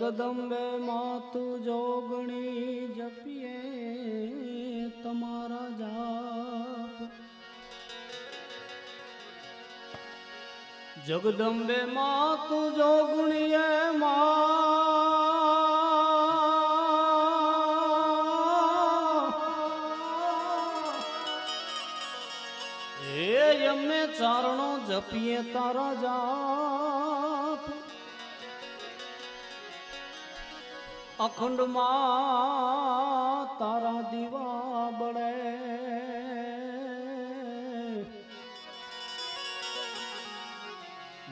જગદંબે માતુ જોગણી જપીએ તમારા જાપ જગદંબે માતુ જોગણીએ અમે ચારણો જપીએ તારા જાપ અખંડ માં તારા દીવા બળે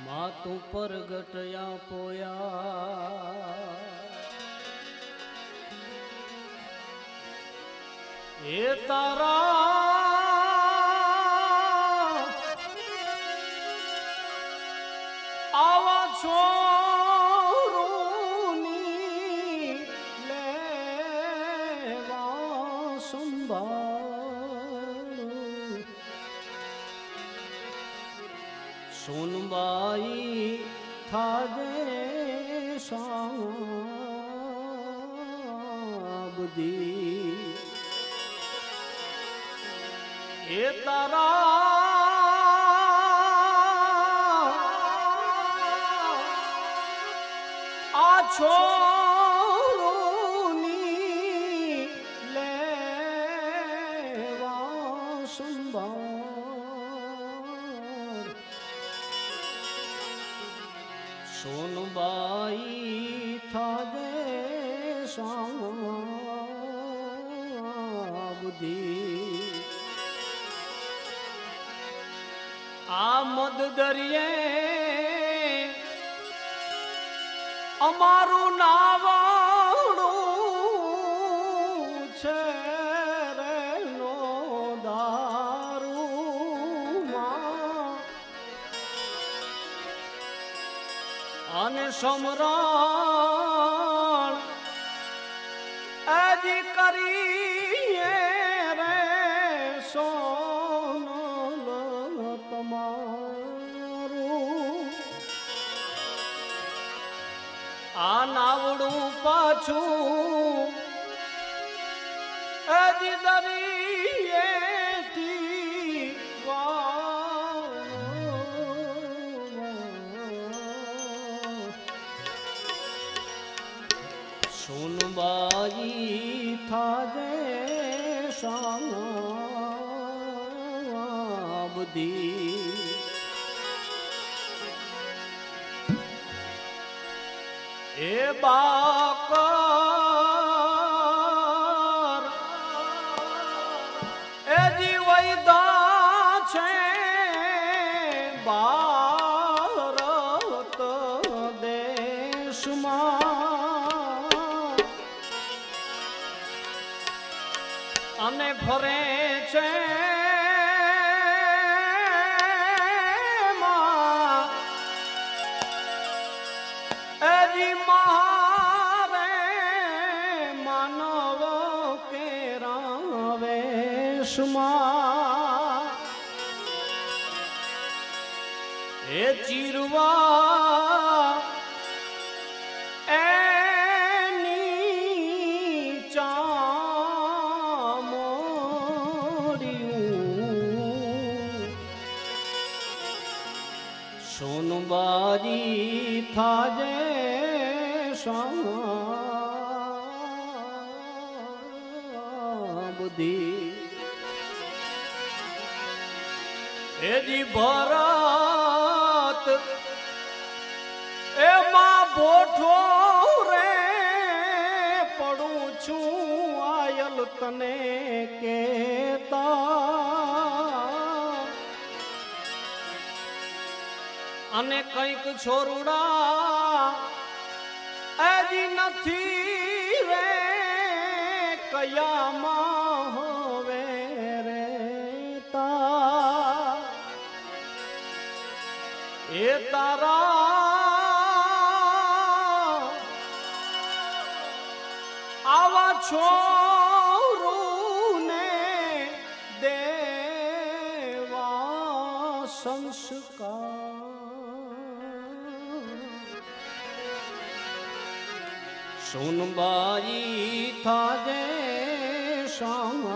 માં તું પરગટયા પોયા એ તારા આવા છોરુની લેવા સંભાળો સોનબાઈ થાજે સાબદી એ તારા છોરુની લેવા સંભાળ સોનબાઈ થાજે સાબદી આ મદ દરિયે અમારું નાવાણું છે રે નો દારૂમાં અને સમરણ એજી કરીએ રે સોનલ તમારું આ નાવડું પાછું હજી દરિયેથી સોનબાઈ થાજે સાબદી એ બાકર એ જીવૈદા છે ભારત દેશમાં અને ફરે છે મારે માનવ કેરા વેશમાં એ ચીરવા એની ચામડિયું સોનબાજી થાજે સાબદી એજી ભરત એમાં બોઠો રે પડું છું આયલ તને કેતા અને કંઈક છોરુડા એજી નથી રે કયામાં હવે રેતા એ તારા આવા છોરુને દેવા સંસ્કાર સોનબાઈ થાજે શામાબદી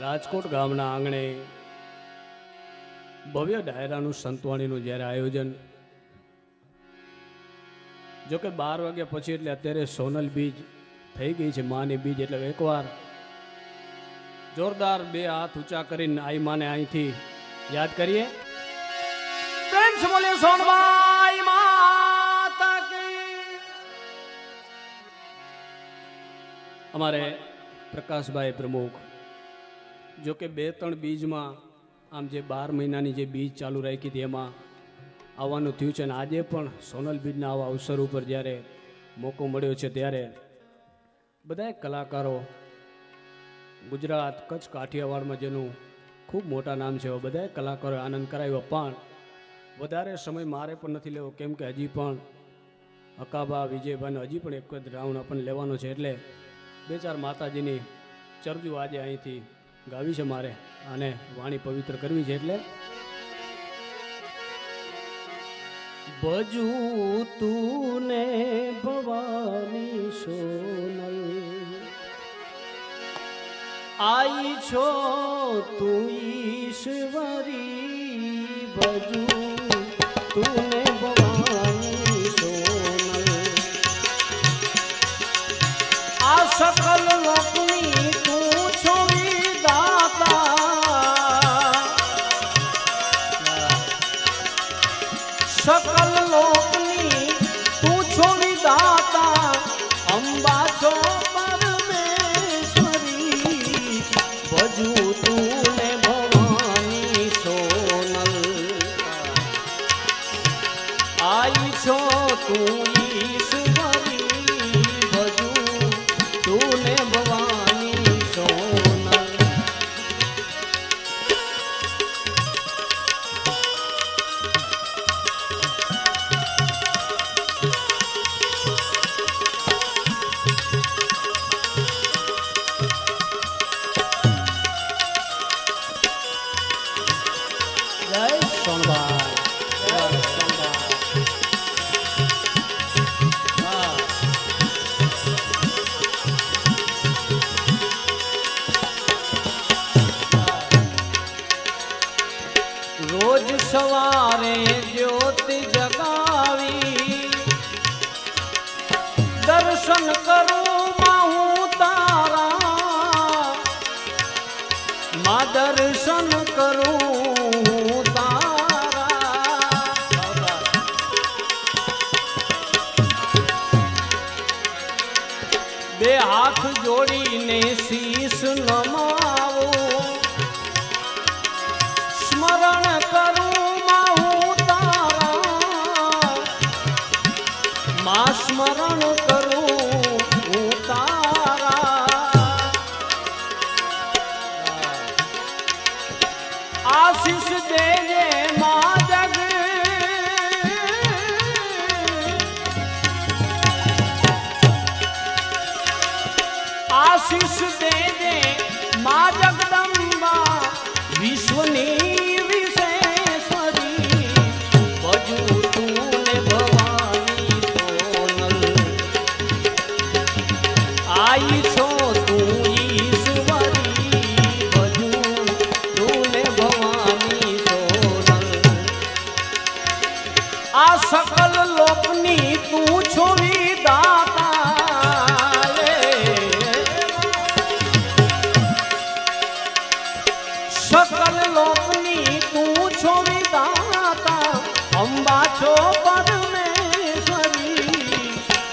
રાજકોટ ગામના આંગણે ભવ્ય ડાયરાનું સંતવાણીનું જ્યારે આયોજન, જોકે 12 વાગ્યા પછી એટલે અત્યારે સોનલ બીજ થઈ ગઈ છે, માની બીજ, એટલે એકવાર જોરદાર 2 હાથ ઊંચા કરીને આઈ માને અહીંથી યાદ કરીએ. પ્રેમ સે બોલે સોનબાઈ માતા કી. અમારે પ્રકાશભાઈ પ્રમુખ, જો કે 2-3 બીજમાં આમ જે 12 મહિનાની જે બીજ ચાલુ રાખી હતી એમાં આવવાનું થયું છે, અને આજે પણ સોનલ બીજના આવા અવસર ઉપર જ્યારે મોકો મળ્યો છે ત્યારે બધાએ કલાકારો, ગુજરાત, કચ્છ, કાઠિયાવાડમાં જેનું ખૂબ મોટા નામ છે, બધાએ કલાકારોએ આનંદ કરાવ્યો. પણ વધારે સમય મારે પણ નથી લેવો, કેમ કે હજી પણ અકાબા, વિજયભાઈનો હજી પણ એક જ રાઉન્ડ આપણને લેવાનો છે, એટલે 2-4 માતાજીની ચરજુ આજે અહીંથી ગાવી છે મારે, અને વાણી પવિત્ર કરવી છે. એટલે ભજુ તુને ભવાની સોનલ, आई छो तू ईश्वरी, भजू तूने भवानी सोनल, आ सकल लोकनी तू छो विदाता, सकल लोकनी तू छो विदाता, अंबा छो भजू तूने भवानी सोनल, आई छो तू ईश्वरी, भजू तूने भवानी सोनल. રોજ સવારે જ્યોતિ જગાવી, દર્શન કરું માં હું તારા, માં દર્શન કરું તારા. બે હાથ જોડીને શીશ નમાવું, સ્મરણ કરું માં હું તારા, માં સ્મરણ કરું હું તારા. આશીષ દેજે માં જગ, આશીષ દેજે માં જગદંબા, વિશ્વની વિશેશ્વરી, ભજુ તૂને ભવાની સોનલ, आई छो तू ईश्वरी, भजू तूने भवानी सोनल, आ सकल लोकनी तू छो विदाता, सकल लोकनी तू छो विदाता, अंबा छो परमेश्वरी,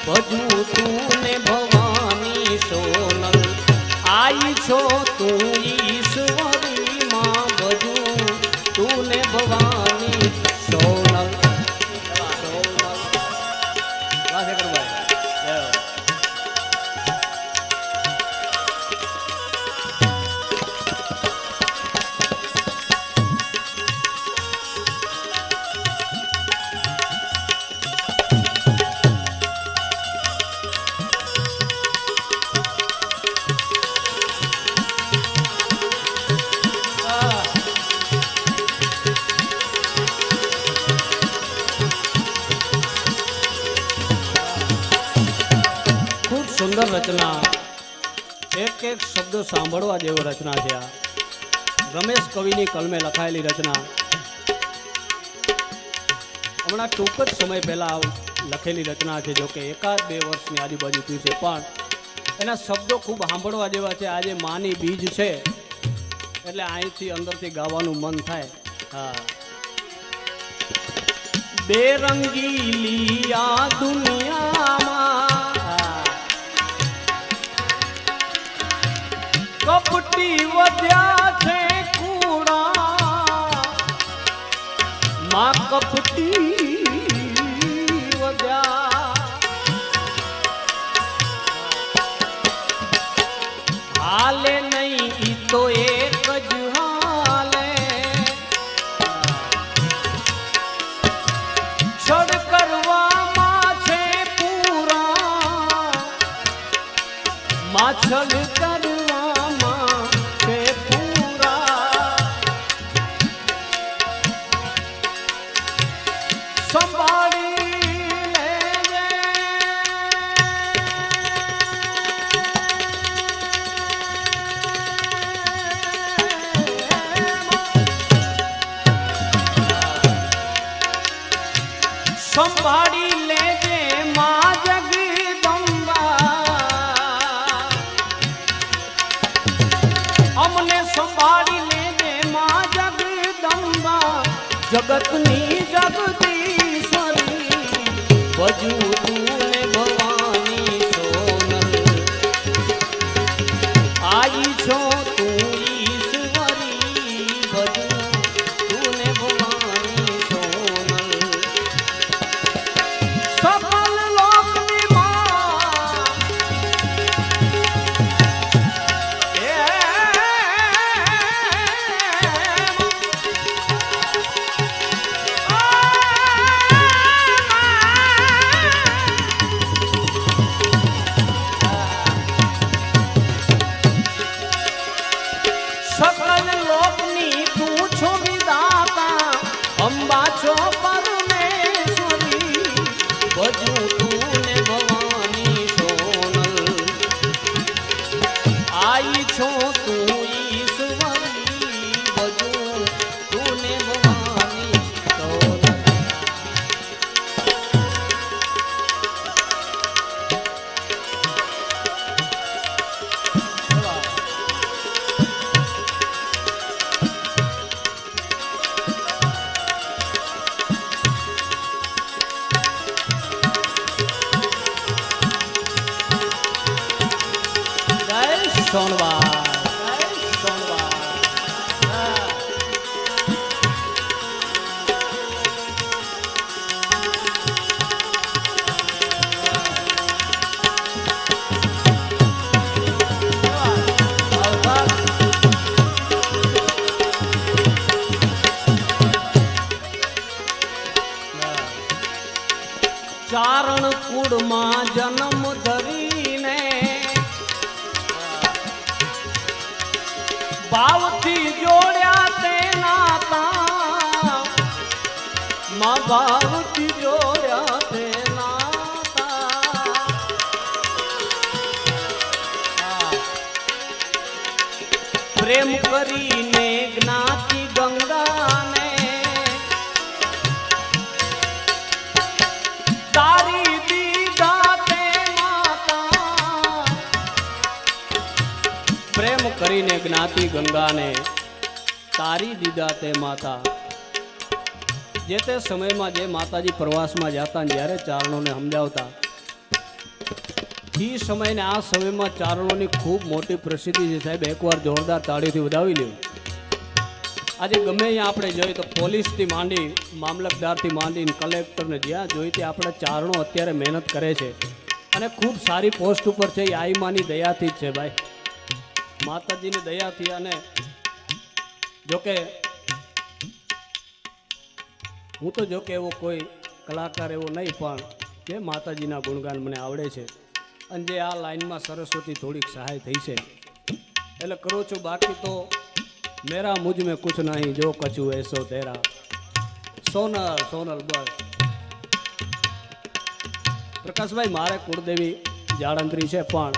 भजू तूने भवानी सोनल, आई छो तू ईश्वरी, मां भजू तूने भवानी सोनल. સુંદર રચના, એક એક શબ્દ સાંભળવા જેવો રચના છે આ રમેશ કવિની કલમે લખાયેલી રચના. હમણાં ટૂંક જ સમય પહેલા લખેલી રચના છે, જો કે 1-2 વર્ષની આજુબાજુ થયું છે, પણ એના શબ્દો ખૂબ સાંભળવા જેવા છે. આજે માની બીજ છે એટલે અહીંથી અંદરથી ગાવાનું મન થાય. હા, બેરંગીલી આ દુનિયામાં કપટી વધ્યા છે કુડા, માં કપટી વધ્યા. હાલે નહીં ઈ તો એક જ હાલે, છડ કરવામાં છે પૂરા, માછલ કરવામાં છે પૂરા. સંભાળી લેજે સંભાળી લેજે માં જગદંબા, અમને સંભાળી લેજે માં જગદંબા. જગતની જગદીશ્વરી ભજુ તું ને ભવાની સોનલ, આઈ છો તું ઈશ્વરી ભજુ તું ને ભવાની સોનલ. સફલ લોકની માં સકલ લોકની તું છો વિધાતા, અંબા છો પરમેશ્વરી ભજુ તું ને ભવાની સોનલ, આઈ છો તું ઈશ્વરી ભજુ તું ને ભવાની સોનલ. સોનવાર, સોનવાર. ચારણ કુળમાં જન્મ ધરીને ભાવથી જોડ્યા તે નાતા, માં ભાવથી જોડ્યા તે નાતા. પ્રેમ કરીને જ્ઞાતિ ગંગાને તારી દીધા તે માતા. પ્રેમ કરીને જ્ઞાતિ ગંગાને તારી દીધા તે માતા. જે તે સમયમાં જે માતાજી પ્રવાસમાં જતા જ્યારે ચારણોને સમજાવતા, એ સમયને આ સમયમાં ચારણોની ખૂબ મોટી પ્રસિદ્ધિ છે સાહેબ. એકવાર જોરદાર તાળીથી વધાવી લ્યો. આજે ગમે અહીંયા આપણે જોઈએ તો પોલીસથી માંડી, મામલતદારથી માંડીને કલેક્ટરને જ્યાં જોઈએ તે આપણા ચારણો અત્યારે મહેનત કરે છે અને ખૂબ સારી પોસ્ટ ઉપર છે. એ આઈમાની દયાથી જ છે ભાઈ, માતાજીની દયાથી. અને જોકે હું તો જોકે એવો કોઈ કલાકાર એવો નહીં, પણ જે માતાજીના ગુણગાન મને આવડે છે અને જે આ લાઈનમાં સરસ્વતી થોડીક સહાય થઈ છે એટલે કરું છું. બાકી તો મેરા મુझ में कुछ नहीं, जो कछु ऐसो तेरा. સોનલ સોનલ બસ. પ્રકાશભાઈ, મારે કુળદેવી જાળંત્રી છે, પણ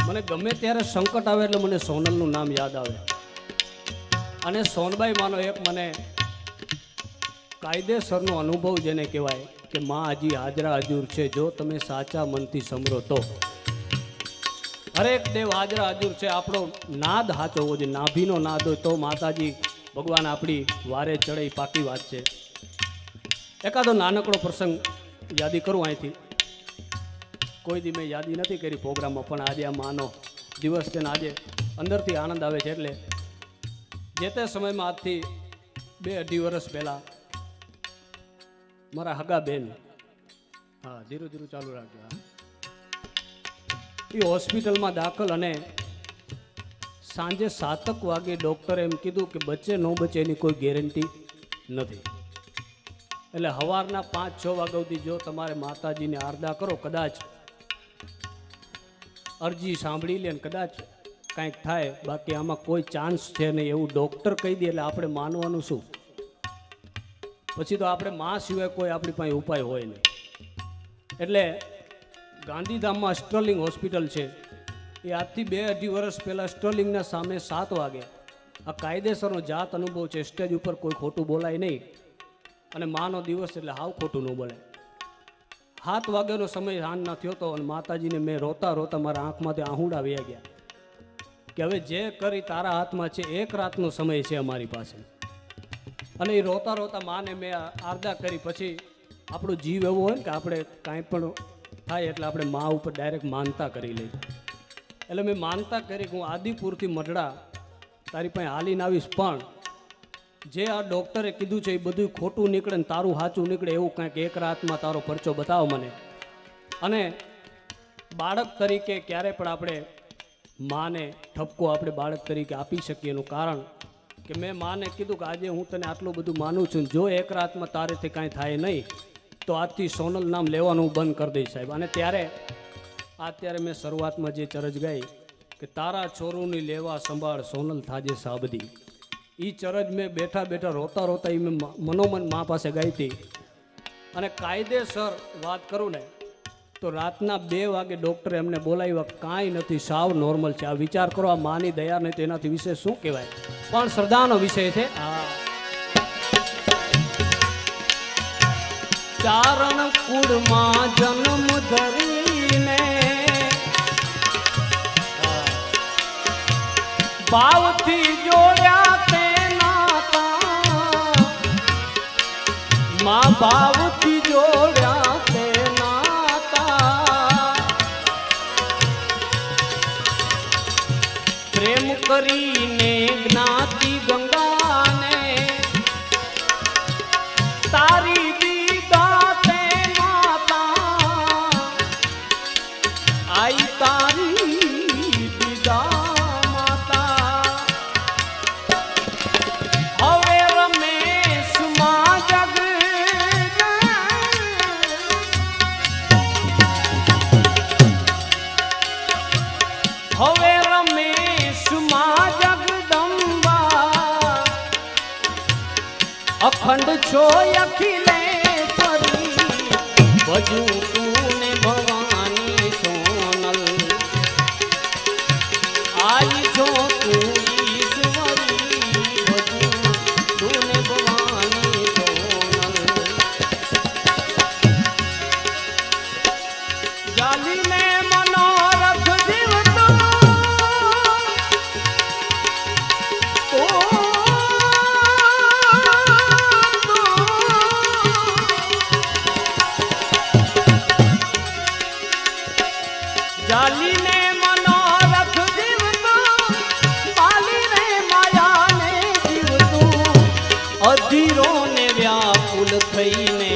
મને ગમે ત્યારે સંકટ આવે એટલે મને સોનલનું નામ યાદ આવે. અને સોનબાઈ માનો એક મને કાયદેસરનો અનુભવ જેને કહેવાય કે માં હજી હાજરા હજુર છે, જો તમે સાચા મનથી સમરો તો. હરેક દેવ હાજરા હજુર છે. આપણો નાદ સાચો હોવો જોઈએ, નાભીનો નાદ હોય તો માતાજી ભગવાન આપણી વારે ચડે, પાકી વાત છે. એકાદો નાનકડો પ્રસંગ યાદી કરું અહીંથી. કોઈ દી મેં યાદી નથી કરી પ્રોગ્રામમાં, પણ આજે આ માનો દિવસ છે ને આજે અંદરથી આનંદ આવે છે. એટલે જે તે સમયમાં આજથી 2-2.5 વર્ષ પહેલાં મારા હગા બેન, હા ધીરું ધીરું ચાલુ રાખજો, એ હોસ્પિટલમાં દાખલ, અને સાંજે 7 વાગે ડૉક્ટરે એમ કીધું કે બચે ન બચે એની કોઈ ગેરંટી નથી. એટલે સવારના 5-6 વાગ્યા સુધી જો તમારે માતાજીને આરડા કરો, કદાચ અરજી સાંભળી લે ને કદાચ કાંઈક થાય, બાકી આમાં કોઈ ચાન્સ છે નહીં એવું ડૉક્ટર કહી દે એટલે આપણે માનવાનું શું? પછી તો આપણે માં સિવાય કોઈ આપણી પાસે ઉપાય હોય નહીં. એટલે ગાંધીધામમાં સ્ટર્લિંગ હોસ્પિટલ છે, એ આજથી 2-2.5 વર્ષ પહેલાં સ્ટર્લિંગના સામે 7 વાગે, આ કાયદેસરનો જાત અનુભવ છે, સ્ટેજ ઉપર કોઈ ખોટું બોલાય નહીં, અને માનો દિવસ એટલે હાવ ખોટું ન બોલે. 7 વાગ્યાનો સમય હાંજના થયો હતો, અને માતાજીને મેં રોતા રોતા મારા આંખમાંથી આહુડા વહ્યા ગયા કે હવે જે કરી તારા હાથમાં છે, એક રાતનો સમય છે અમારી પાસે. અને એ રોતા રોતા માને મેં આરડા કરી. પછી આપણો જીવ એવો હોય ને કે આપણે કાંઈ પણ થાય એટલે આપણે મા ઉપર ડાયરેક્ટ માનતા કરી લઈએ. એટલે મેં માનતા કરી કે હું આદિપુરથી મઢડા તારી પાસે હાલીને આવીશ, પણ જે આ ડૉક્ટરે કીધું છે એ બધું ખોટું નીકળે ને તારું સાચું નીકળે એવું કાંઈક એક રાતમાં તારો પરચો બતાવો મને. અને બાળક તરીકે ક્યારે પણ આપણે માને ઠપકો આપણે બાળક તરીકે આપી શકીએ. એનું કારણ કે મેં માને કીધું કે આજે હું તને આટલું બધું માનું છું, જો એક રાતમાં તારેથી કાંઈ થાય નહીં તો આજથી સોનલ નામ લેવાનું બંધ કરી દઈશ સાહેબ. અને અત્યારે મેં શરૂઆતમાં જે ચરજ ગાઈ કે તારા છોરુની લેવા સંભાળ સોનલ થાજે સાબદી, એ ચરજ મેં બેઠા બેઠા રોતા રોતા એ મેં મનોમન મા પાસે ગાઈ હતી. અને કાયદેસર વાત કરું ને તો રાતના 2 વાગે ડૉક્ટરે એમને બોલાવ્યા, કાંઈ નથી, સાવ નોર્મલ છે. આ વિચાર કરો, આ માની દયા નહીં તો એનાથી વિશે શું કહેવાય, પણ શ્રદ્ધાનો વિષય છે. ચારણ કુળમાં જન્મ ધરીને ભાવથી જોડ્યા તે નાતા, મા ભાવથી જોડ્યા તે નાતા, પ્રેમ કરીને જ્ઞાતિ ગંગાને તારી દીધા તે માતા, આઈ તારી દીધા માતા. હવે રમેશ માં જગ હવે રમેશ માં જગદંબા, અખંડ છો અખિલેશ્વરી, ભજુ તું ને ભવાની સોનલ, આઈ છો તું ઈશ્વરી, ભજુ તું ને ભવાની સોનલ. જાલીને મનોરથ જીવતો જાલીને મનોરથ જીવતો, પાલીને માયાને જીવતું, અધીરો ને વ્યાકુલ થઈને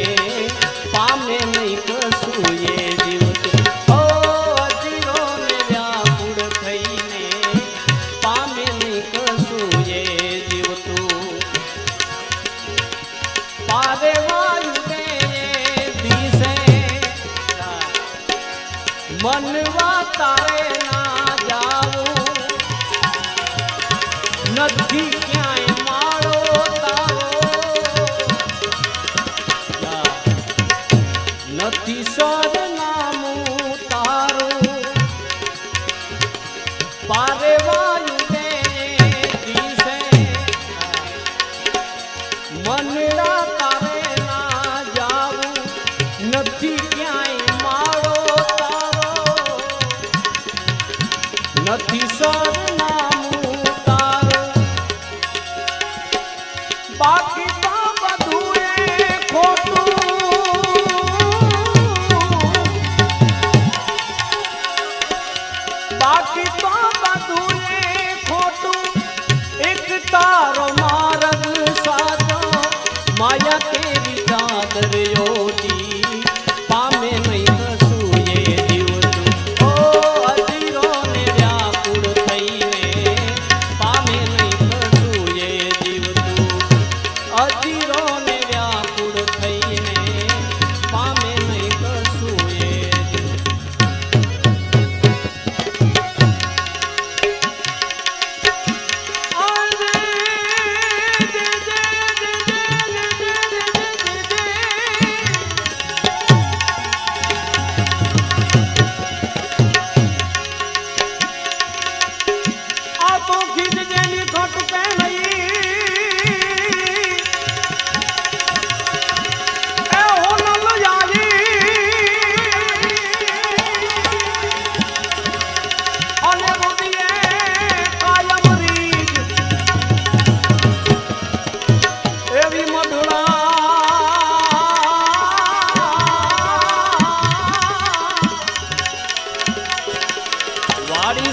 પામે નહીં કશું એ જીવતું. ઓ અધીરો ને વ્યાકુલ થઈને પામે નહીં કશું એ જીવતું. પારે વાયુ દે દિશે મનવા તારે ના જાવું, નથી ક્યાંય માળો તારો, નથી સરનામું તારું. મનડા તારે ના જાવું નથી ક્યાંય મારો તારો નથી સરનામું તારું બાકી તો બધું એ ખોટું બાકી તો બધું એ ખોટું એક તારો માર્ગ સાચો માયા તેરી ચાદર યોટી પામે નહીં કશું એ જીવતું ઓ અધીરો ને વ્યાકુળ થઈને પામે નહીં કશું એ જીવતું અધીરો ને વ્યાકુળ થઈને પામે નહીં કશું એ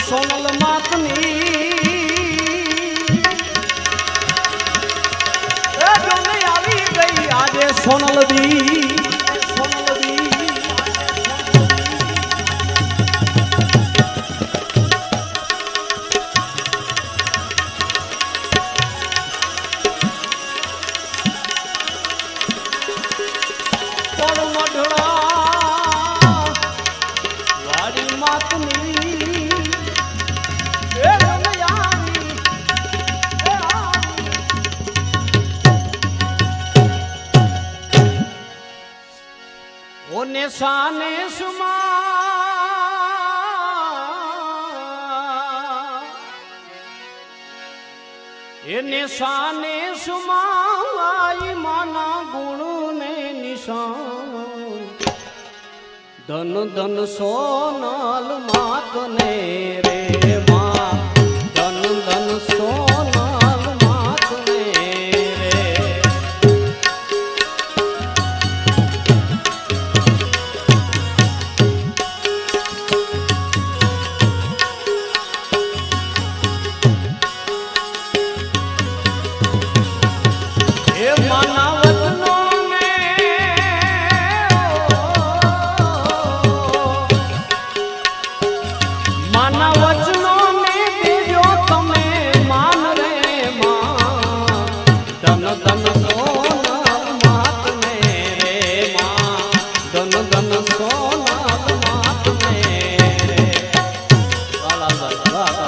સોનલ માતની આવી ગઈ આજે સોનલ દી વાડી માતની ઓને સાને સુમા એને સાને સુમાઈ માના ગુણ ને નિશાન ધન ધન સોનલ માતને રે માં ધન ધન સોનલ માતને રે એ માના વચનો ને માના વચનો ને દેજો તમે માન રે માં ધન ધન સોનલ માતને રે માં ધન ધન સોનલ માતને રે વાલા વાલા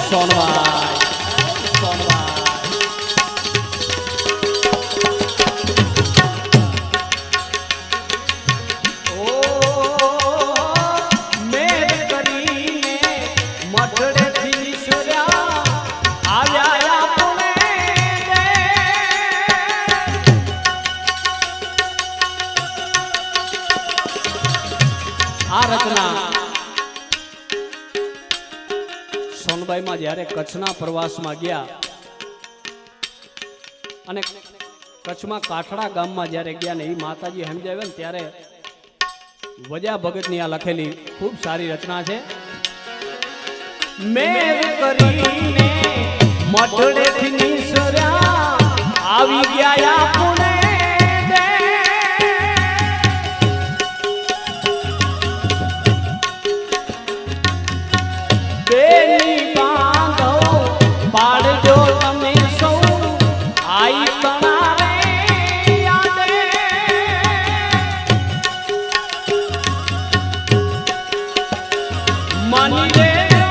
સોનવાઈ ઓ મેર કરીને મઠડેથી સુર્યા આવ્યા આપણે આ રચના સોનબાઈમાં જ્યારે કચ્છના પ્રવાસમાં ગયા અને કચ્છમાં કાઠડા ગામમાં જ્યારે ગયા ને એ માતાજી સમજાવે ને ત્યારે વજા ભગતની આ લખેલી ખૂબ સારી રચના છે મેર કરીને મઠડેથી નિસર્યા આવી ગયા આપણે બેની બાંધો પાડજો તમે સૌ આઈ તણારે યાદે માની લેજો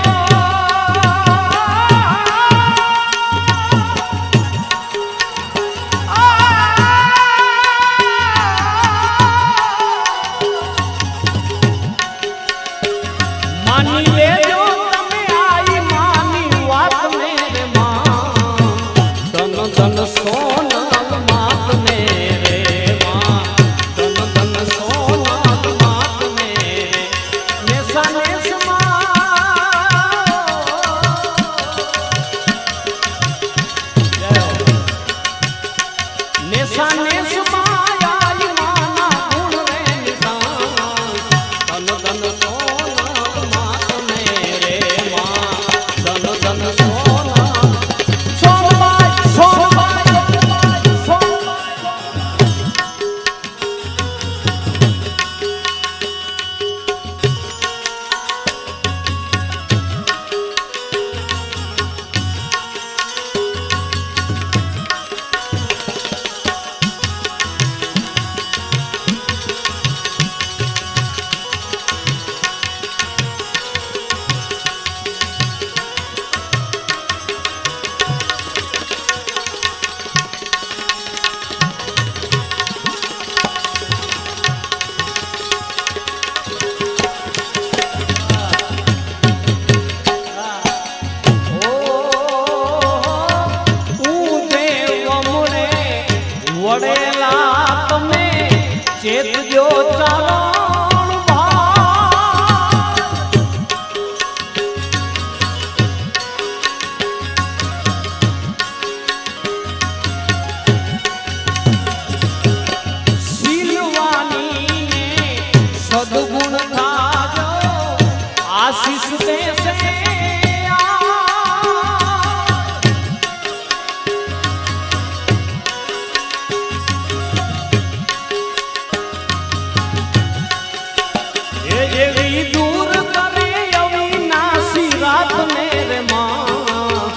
આ रात में चेत जो चारण शीलवानी ने सदगुण थाजो आशीष दे से दूर करे अविनाशी रात मेरे माँ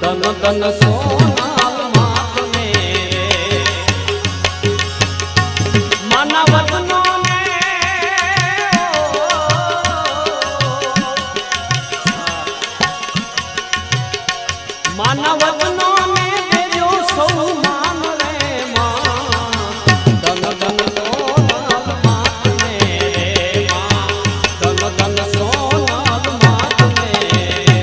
तन तन सोनाल मात मेरे मानवतनों ने मानवतनों ने देजो सौ मान रे माँ तन तन सोनाल मात मेरे माँ तन तन सोनाल मात मेरे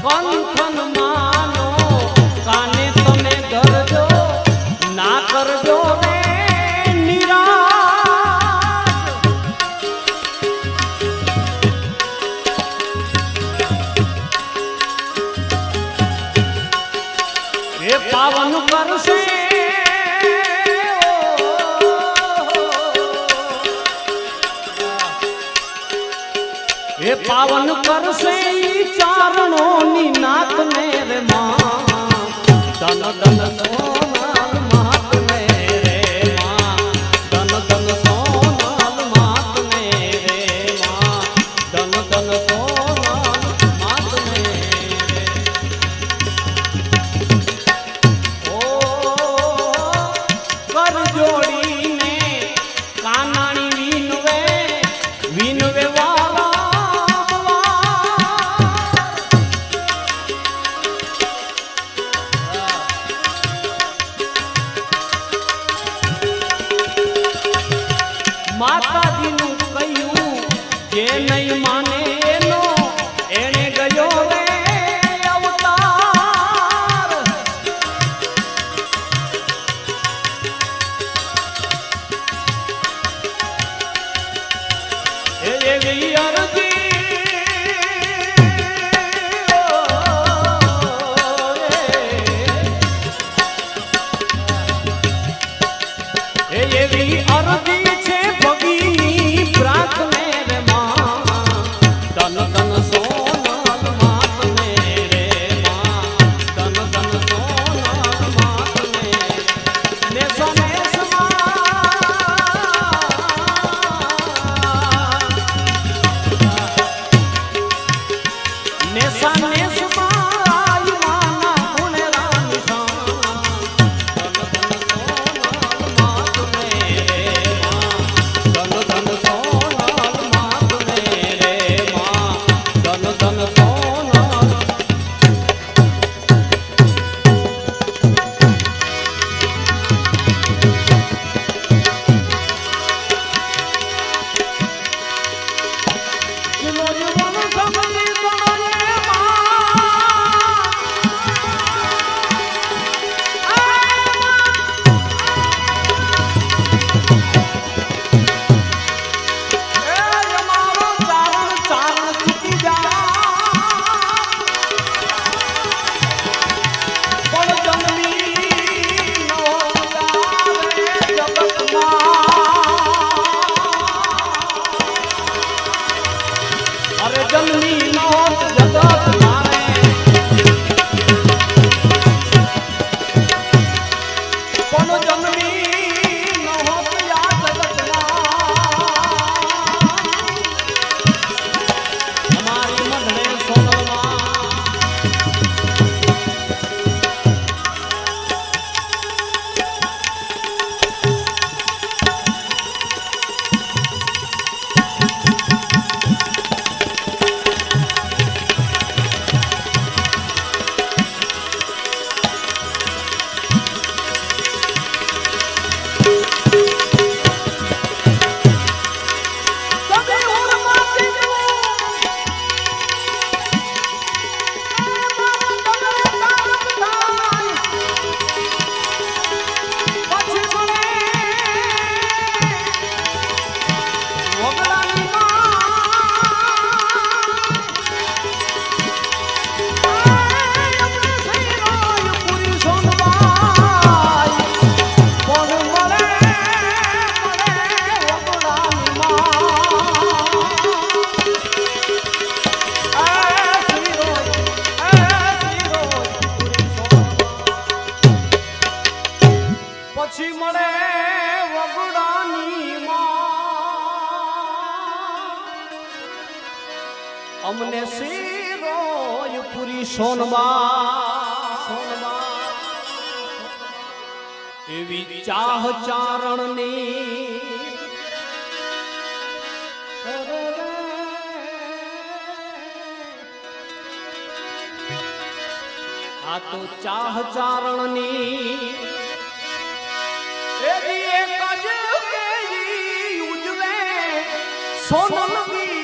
બંધન માનો કાને તમે ગરજો ના કરજો રે નિરાશ એ પાવન કરશે એ પાવન કરશે ચારણોं नी नाथ मेरे माँ तन तन सोनाल मात मेरे माँ तन तन सोनाल मात मेरे माँ तन तन सोनाल मात मेरे ओ कर जोड़ी ने कानाणी वीनवे वाला માતાજીનું કહ્યું જે નહીં માને એનો એને ગયો રે અવતાર એવી અરજી એવી અરજી तन तन सोनाल मात मेरे माँ तन तन सोनाल मात मेरे ने समेश माँ અમને શિરોય પૂરી સોનબા એવી ચાહ ચારણની આ તો ચાહ ચારણની એવી એક જ કેરી ઉજવે સોનલવી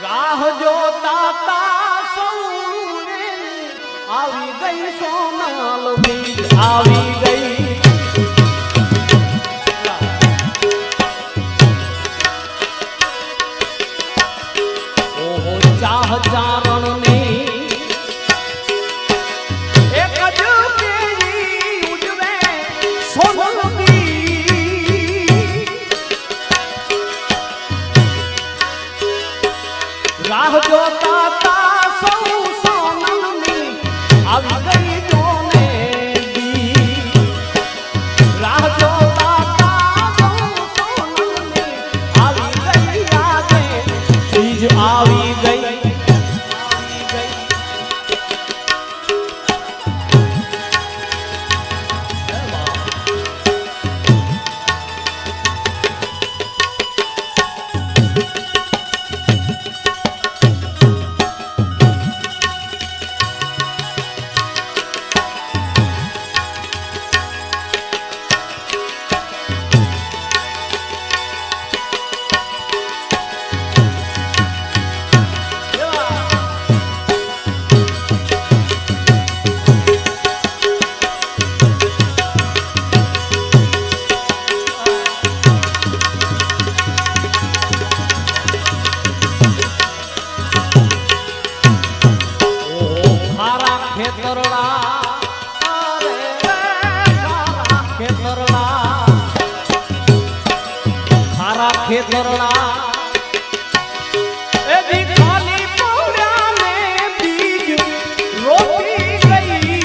રાહ જોતા તા સૌને આવી ગઈ સોનલવી આવી ગઈ ચાહ ચારણની એક જ કેરી ઉજવે સોનલવી રાહ જોતા તા સૌ સોનલની આવી ગઈ જોને દી રાહ જોતા તા સૌ સોનલની આવી ગઈ આજે બીજ આવી ગઈ ખેતરડા એ દી ખાલી પડ્યા ને બીજ રોટી ગઈ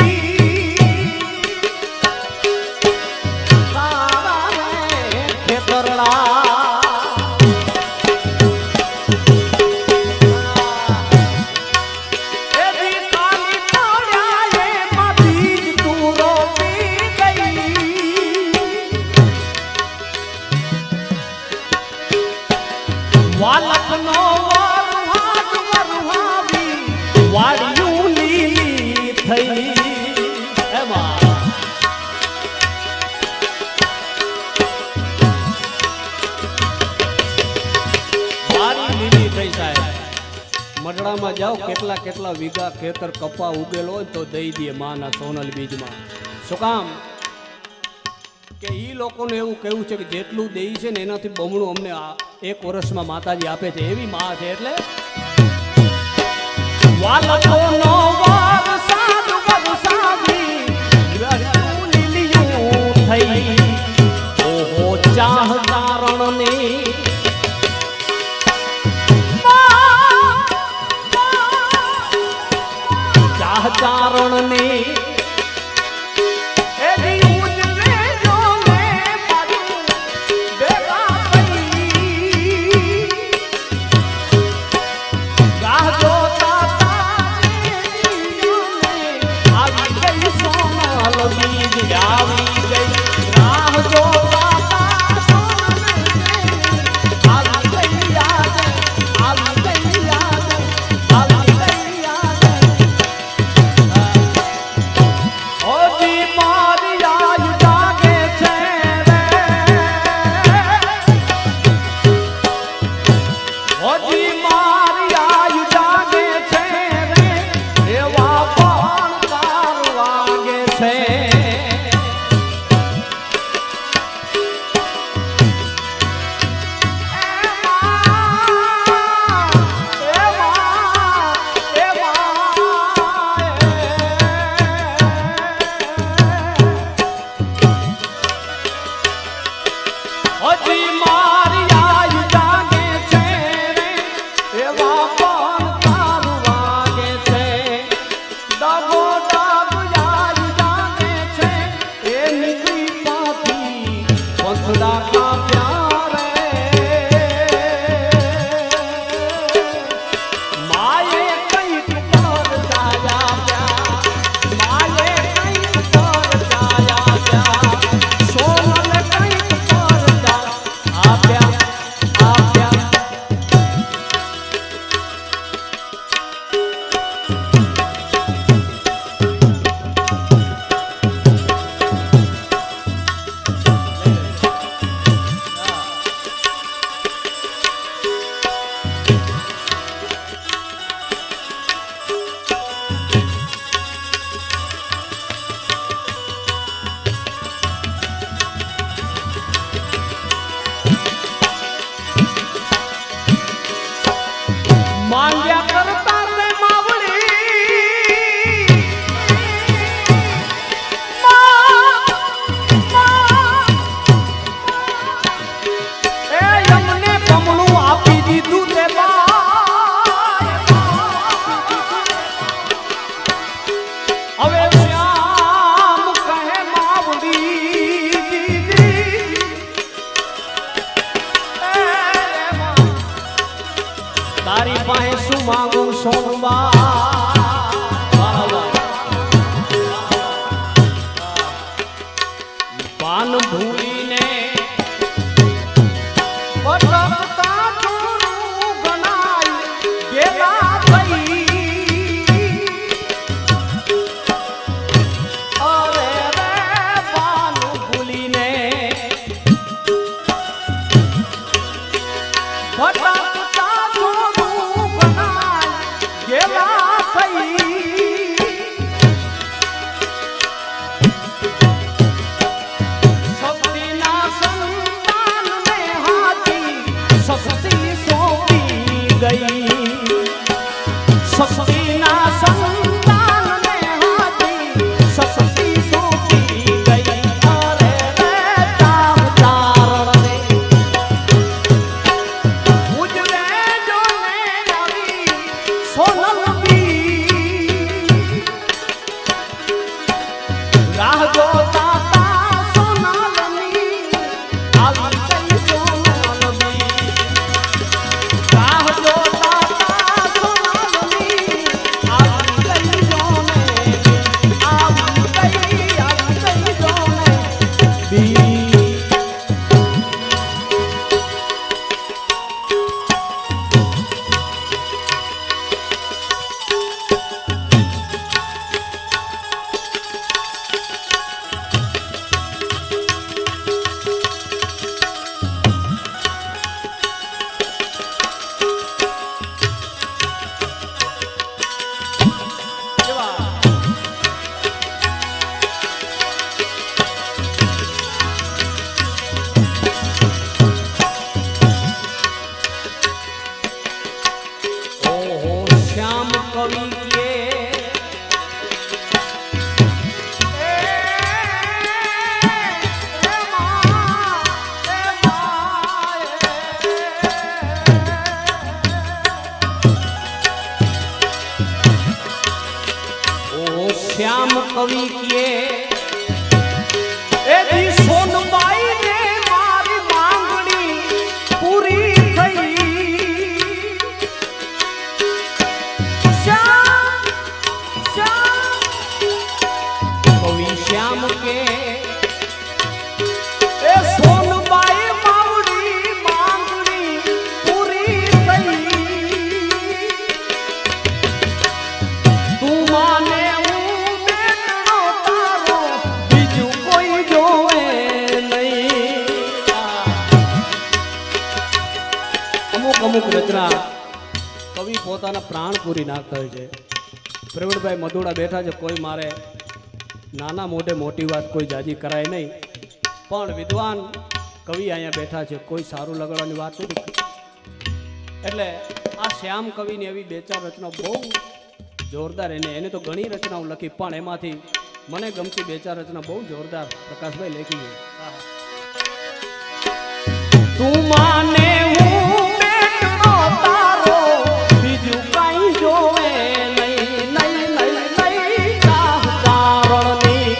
તારા ખેતરડા એ દી ખાલી પડ્યા એમાં બીજ તું રોટી ગઈ વાલકનો વરહાદ વરહાવી વાડિયું લીલી થઈ એમાં વાડી લીલી થઈ સાહેબ મડડામાં જાઓ કેટલા કેટલા વીઘા ખેતર કપા ઉગેલો હોય તો દઈ દે માના સોનલ બીજમાં શું કામ કે ઈ લોકોને એવું કહેવું છે કે જેટલું દેઈ છે ને એનાથી બમણું અમને એક વર્ષમાં માતાજી આપે છે એવી માં છે એટલે વાલકોનો વરસાદ વરસાવી લીલીયું થઈ ઓહો ચાહ ચારણની ચાહ ચારણની ખુદા કા પ્યાર ભાન ભૂલીને ભટકતા ચોરું ગણાય ગેલા થઈ અરે રે ભાન ભૂલીને ભટકતા ચોરું ગણાય ગેલા થઈ શક્તિના સંતાનને હાથી શક્તિ સોંપી ગઈ શક્તિના સંતાનને હાથી શક્તિ સોંપી ગઈ અરે રે તામ ચારણે ઉજવે જોને આવી સોનલબી રાહ જોતા શ્યામ કવિ કે શ્યામ કવિ કે એ દી સોનબાઈ ને મારી માંગણી પૂરી થઈ શ્યામ શ્યામ કવિ શ્યામ કે એ સોનબાઈ માવડી માંગણી પૂરી થઈ તું માને હું બેટનો તારો બીજું કોઈ જોવે નહીં અમુક રચના કવિ પોતાના પ્રાણ પૂરી નાખતા હોય છે પ્રવીણભાઈ મધુડા બેઠા છે કોઈ મારે નાના મોઢે મોટી વાત કોઈ જાજી કરાય નહીં પણ વિદ્વાન કવિ અહીંયા બેઠા છે કોઈ સારું લગાડવાની વાત નથી એટલે આ શ્યામ કવિની એવી બે ચાર રચનાઓ બહુ જોરદાર એને તો ઘણી રચનાઓ લખી પણ એમાંથી મને ગમતી બે ચાર રચના બહુ જોરદાર પ્રકાશભાઈ લખી તું માને હું બેટનો તારો બીજું કઈ જોવે નહીં નહીં નહીં નહીં કારણની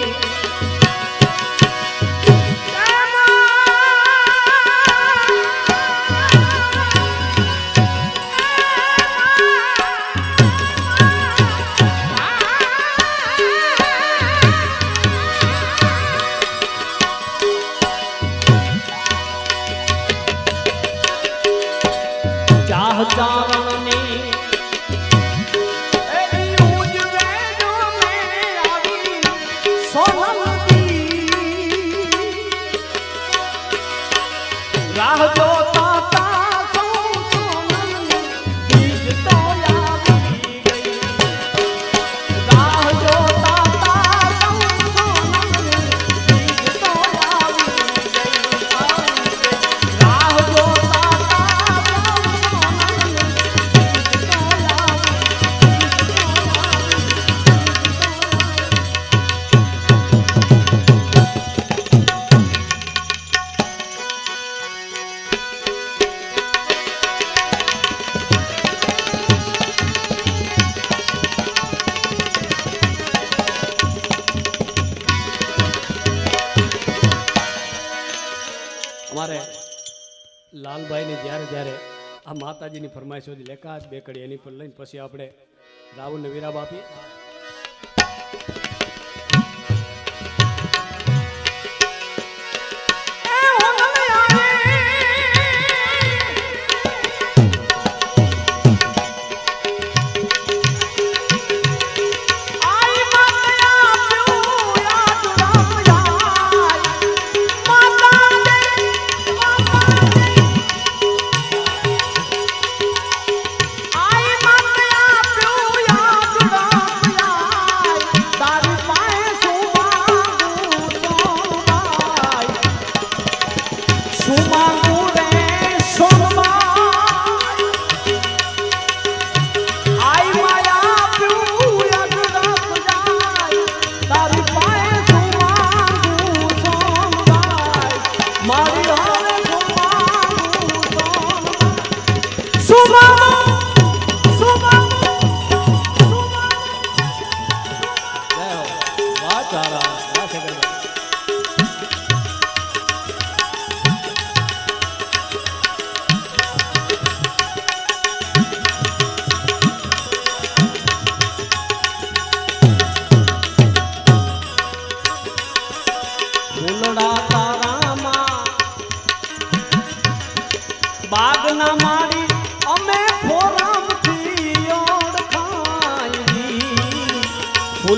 ચાહ ચારણની રાહ જોતા તા સોનલની બીજ તો આવી ગઈ રાહ જોતા તા સોનલની બીજ તો આવી ગઈ રાહ જોતા તા સોનલની બીજ તો અમારે લાલભાઈને જ્યારે જ્યારે આ માતાજીની ફરમાઈશ સુધી લેખા બે કડી એની પર લઈને પછી આપણે રાવણને વિરામ આપીએ.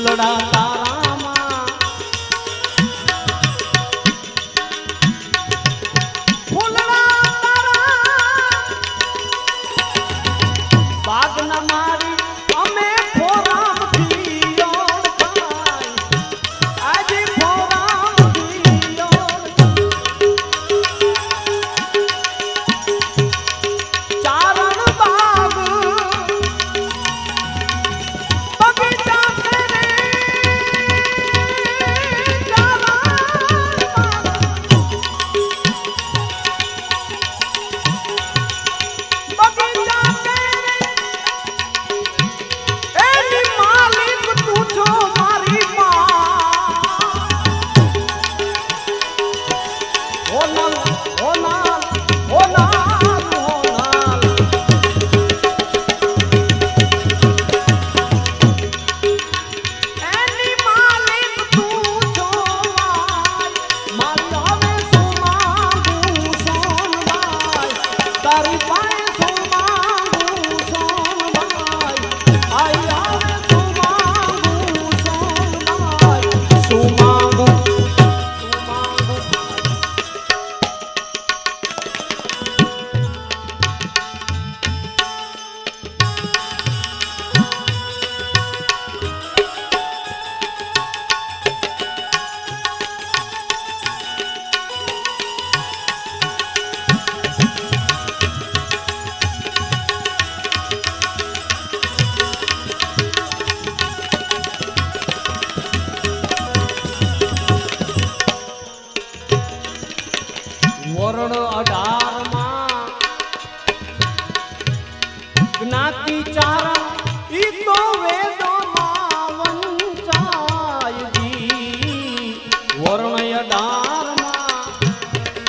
ફૂલડા તારામાં ફૂલડા તારા બાગના મારી અમે ફોરામથી ઓળખાય આજે ફોરામથી ઓળખાય ચારણ બાગ બગીચા તેરે બગીચા તેરે એની માલિક તું છો મારી માં હોનાલ હોનાલ હોનાલ હોનાલ એની માલિક તું છો મારી હવે સોમાંગું સોનબાઈ તારી પાસે સોમાંગું સોનબાઈ આઈ હવે સોમાંગું સોનબાઈ સોમાંગું સોમાંગું વરણ 18 માં જ્ઞાતિ ચારણ ઈ તો વેદોમાં વંચાય જી વરણ 18 માં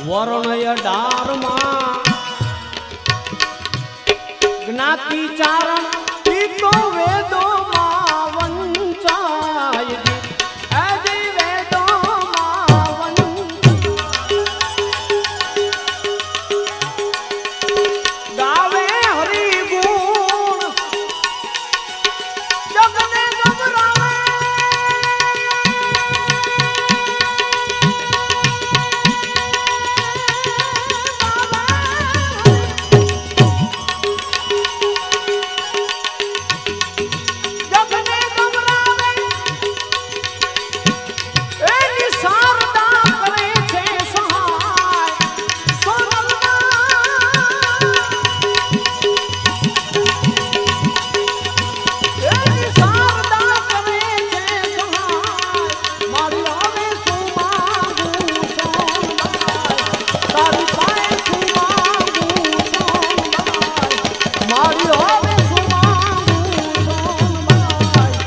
વરણ 18 માં જ્ઞાતિ ચારણ ઈ તો વેદોમાં વંચાય આજે વેદોમાં ગાવે હરિ ગુણ જગને ગભરાવે જગને ગભરાવે એની શારદા કરે છે સહાય એની શારદા કરે છે સહાય મારી હવે સુમાંગું સોનબાઈ તારી પાસે સુમાંગું સોનબાઈ મારી હવે સુમાંગું સોનબાઈ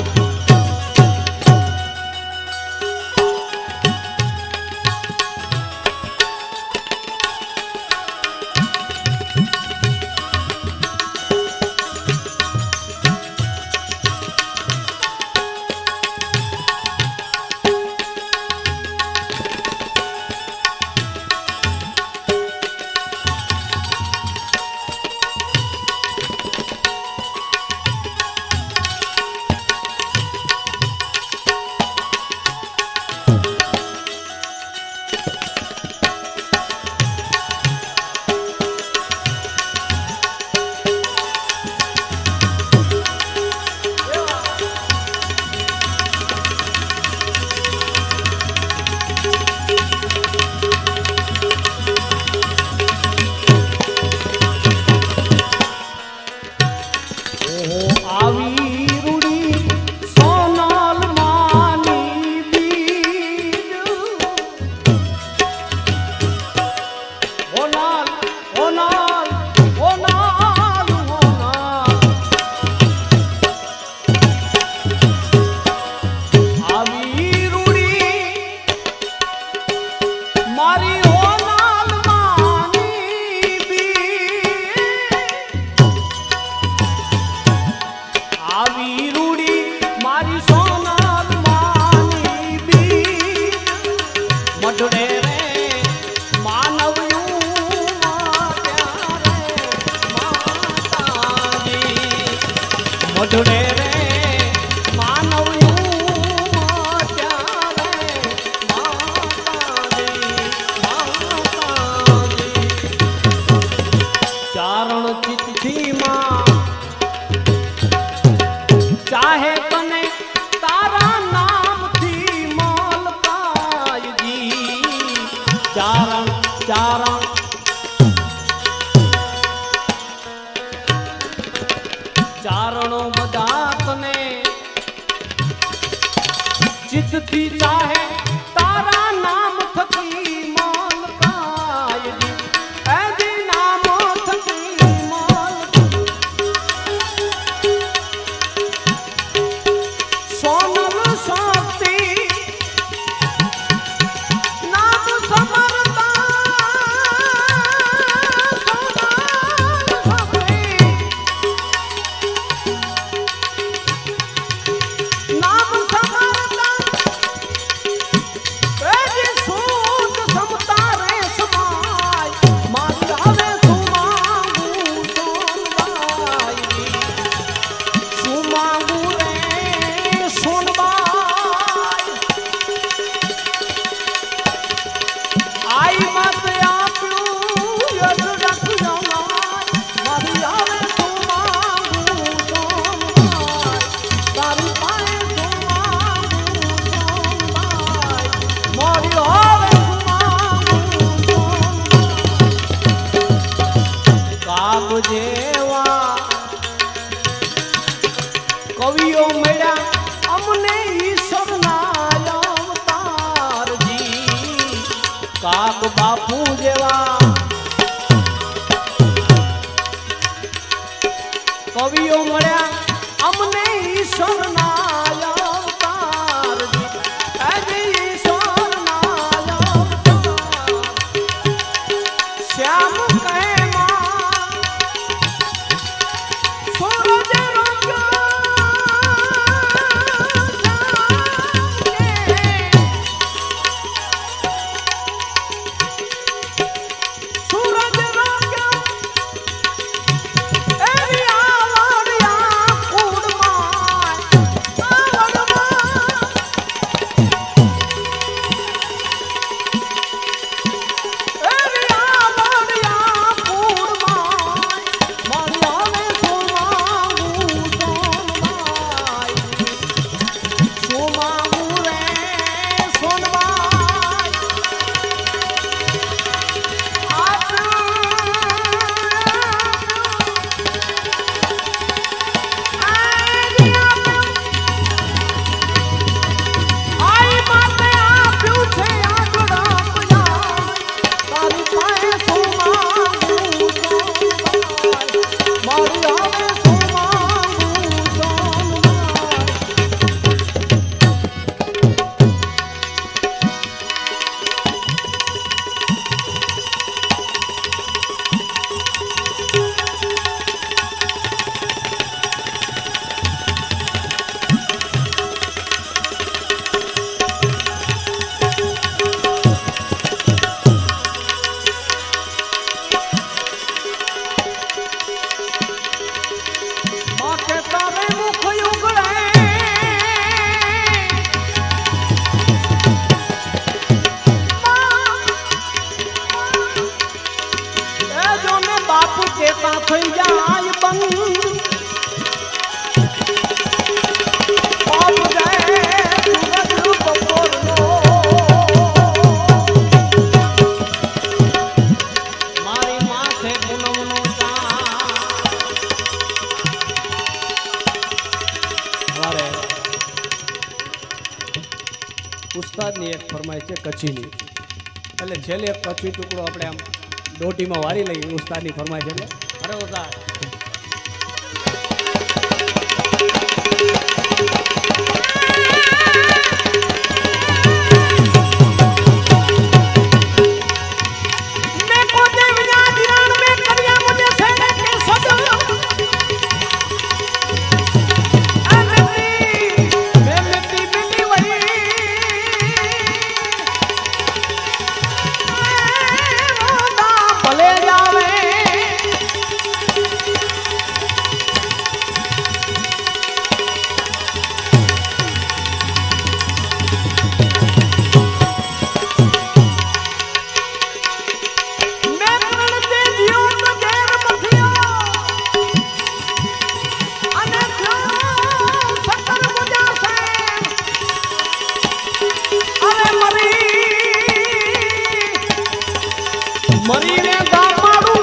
આવી રૂડી સોનાલ માની બીજ હોનાલ હોનાલ હોનાલ હોનાલ આવી રૂડી મારી હોનાલ માની બીજ આવી રૂડી મારી સોનાલ માની બી ઓઢડે રે માનવ્યું ત્યારે માતાજી માતાજી ચારણ ચિત્તથી માં ચાહે તને તારા નામથી મલકાયજી ચારણ ચારણ ચારણો બધા તને ચિત્તથી ચાહે તારા નામ થકી મલકાયજી એજી નામ થકી મલ સોનલ શક્તિ નામ સમરતા સોનલ શક્તિ નામ સમરતા એજી સૂત સમતા રે સમાય મારી આવે સુમાંગુ સોનબાઈ સુમાંગુ રે સોનબાઈ આઈ મત આપ્યું યદ રખજો મારી આવે સુમાંગુ સોનબાઈ તારી પાસે સુમાંગુ સોનબાઈ મારી આવે સુમાંગુ સોનબાઈ કાગ જેવા કવિઓ મળ્યા અમને ઈશ્વરના અવતારજી કાગ બાપુ જેવા કવિઓ મળ્યા અમને ઈશ્વરના અવતારજી આજે ઈશ્વરના અવતાર શ્યામ કહે માં સૂરજ સૂરજ રોક્યો એવી આવડ્યા કુળમાં આવડમાં એવી આવડ્યા કુળમાં મારી આવે સુમાંગુ સોનબાઈ સુમાંગુ રે સોનબાઈ આઈ માતે આપ્યું છે આગળ તારી પાસે સુમાંગુ સોનબાઈ મારી આવે સુમાંગુ સોનબાઈ માથે તારે મુખ ઉગડે એ જોને બાપુ કેતા થઈ જાય બંધ બાપ જાય સૂરજ બપોરનો મારી માથે પૂનમનો ચાંદ અમારે ઉસ્તાદની એક ફરમાઈશ છે કચ્છીની એટલે છેલ્લે એક કચ્છી ટુકડો આપણે આમ દોટીમાં વારી લઈએ ઉસ્તાદની ફરમાઈશ એટલે અરે ઉસ્તાદ मैं को देवया दिरान में करिया मुझे सेने के सजो अनती बेलती बिली वही रोदा भले जावे મરીને દામાડું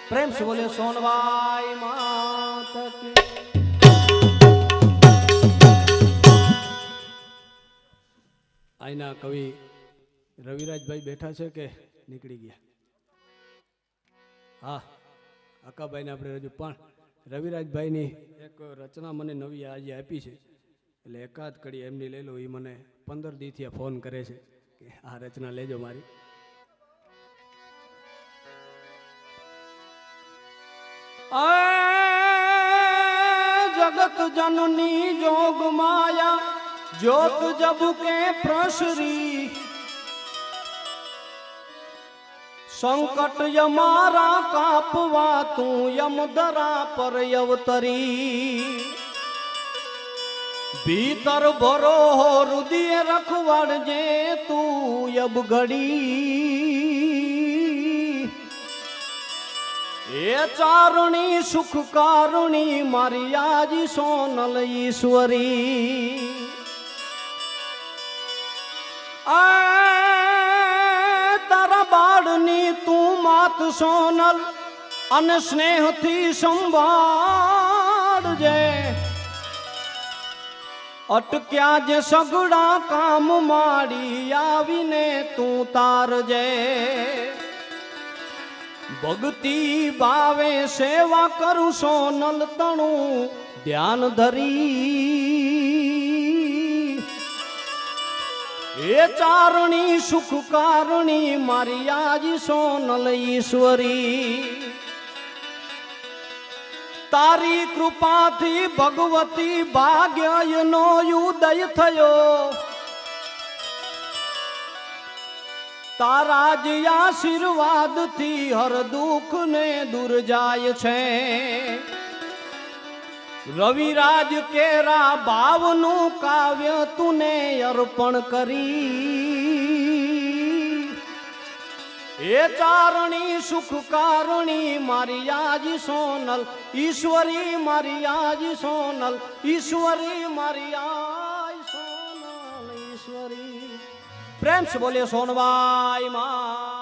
પ્રેમ से बोले सोनवाई मात की। આઈના કવિ રવિરાજભાઈ બેઠા છે કે નીકળી ગયા? હા, અકાભાઈને આપણે રજૂ, પણ રવિરાજભાઈની એક રચના મને નવી આજે આપી છે, એટલે એકાદ કડી એમની લઈ લો. એ મને 15 દીથી ફોન કરે છે કે આ રચના લેજો મારી. जगत जननी जोग माया जोत जब के प्रसरी संकट यमारा कापवा तू यमदरा पर अवतरी भीतर भरो हो हृदय रखवड़ जे तू अब घड़ी ए चारुणी सुख कारुणी मारियाजी सोनल ईश्वरी आ तारा बाड़नी तू मात सोनल अन स्नेह थी संभाड़ जे अटक्या जे सगड़ा काम माड़ी आवीने तू तार जे भक्ति भावे सेवा करू सोनल तणु ध्यान धरी ए चारणी सुख कारुणी मारी आजी सोनल ईश्वरी तारी कृपा थी भगवती भाग्य नो उदय थयो तारा जी आशीर्वाद थी हर दुख ने दूर जाय छे रविराज केरा भावनु काव्य तूने अर्पण करी ए चारणी सुख कारुणी मारी आजी सोनल ईश्वरी मारी आजी सोनल ईश्वरी मारी आई सोनल ईश्वरी। प्रेम से बोले सोनवाई माँ।